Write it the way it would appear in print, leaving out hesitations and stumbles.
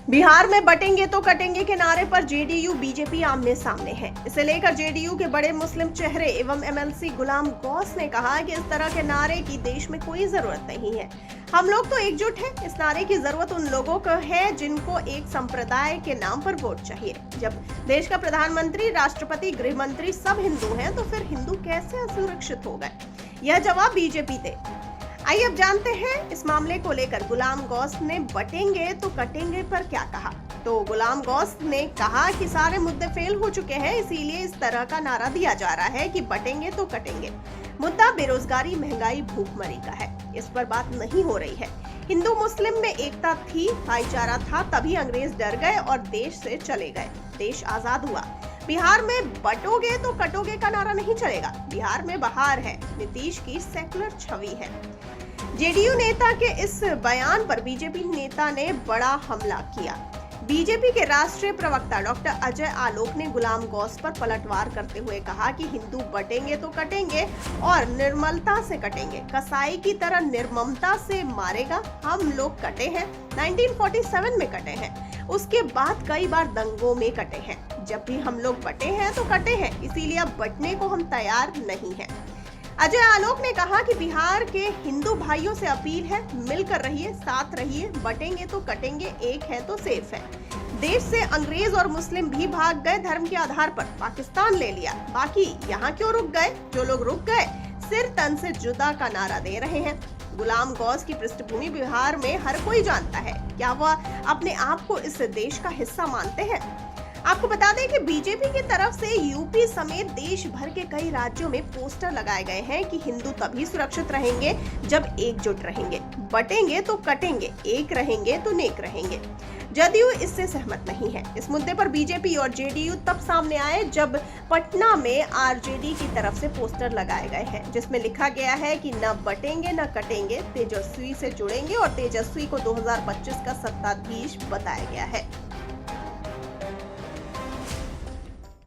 बिहार में बटेंगे तो कटेंगे के नारे पर जेडीयू बीजेपी आमने सामने है। इसे लेकर जेडीयू के बड़े मुस्लिम चेहरे एवं एमएलसी गुलाम गौस ने कहा कि इस तरह के नारे की देश में कोई जरूरत नहीं है। हम लोग तो एकजुट हैं। इस नारे की जरूरत उन लोगों को है जिनको एक संप्रदाय के नाम पर वोट चाहिए। जब देश का प्रधानमंत्री, राष्ट्रपति, गृह मंत्री सब हिंदू हैं, तो फिर हिंदू कैसे असुरक्षित हो गए? यह जवाब बीजेपी दे। आइए अब जानते हैं इस मामले को लेकर गुलाम गौस ने बटेंगे तो कटेंगे पर क्या कहा। तो गुलाम गौस ने कहा कि सारे मुद्दे फेल हो चुके हैं, इसीलिए इस तरह का नारा दिया जा रहा है कि बटेंगे तो कटेंगे। मुद्दा बेरोजगारी, महंगाई, भूखमरी का है। इस पर बात नहीं हो रही है। हिंदू मुस्लिम में एकता थी, भाईचारा था, तभी अंग्रेज डर गए और देश से चले गए। देश आजाद हुआ। बिहार में बटोगे तो कटोगे का नारा नहीं चलेगा। बिहार में बहार है। नीतीश की सेकुलर छवि है। जेडीयू नेता के इस बयान पर बीजेपी नेता ने बड़ा हमला किया। बीजेपी के राष्ट्रीय प्रवक्ता डॉक्टर अजय आलोक ने गुलाम गौस पर पलटवार करते हुए कहा कि हिंदू बटेंगे तो कटेंगे और निर्मलता से कटेंगे। कसाई की तरह निर्ममता से मारेगा। हम लोग कटे हैं, 1947 में कटे हैं, उसके बाद कई बार दंगों में कटे हैं। जब भी हम लोग बटे हैं तो कटे हैं, इसीलिए अब बटने को हम तैयार नहीं हैं। अजय आलोक ने कहा कि बिहार के हिंदू भाइयों से अपील है, मिलकर रहिए, साथ रहिए। बटेंगे तो कटेंगे, एक है तो सेफ है। देश से अंग्रेज और मुस्लिम भी भाग गए, धर्म के आधार पर पाकिस्तान ले लिया। बाकी यहाँ क्यों रुक गए? जो लोग रुक गए सिर तन से जुदा का नारा दे रहे हैं। गुलाम गौस की पृष्ठभूमि बिहार में हर कोई जानता है। क्या वह अपने आप को इस देश का हिस्सा मानते हैं? आपको बता दें कि बीजेपी की तरफ से यूपी समेत देश भर के कई राज्यों में पोस्टर लगाए गए हैं कि हिंदू तभी सुरक्षित रहेंगे जब एकजुट रहेंगे। बटेंगे तो कटेंगे, एक रहेंगे तो नेक रहेंगे। जदयू इससे सहमत नहीं है। इस मुद्दे पर बीजेपी और जेडीयू तब सामने आए जब पटना में आरजेडी की तरफ से पोस्टर लगाए गए हैं, जिसमें लिखा गया है कि न बटेंगे न कटेंगे, तेजस्वी से जुड़ेंगे और तेजस्वी को 2025 का सत्ताधीश बताया गया है।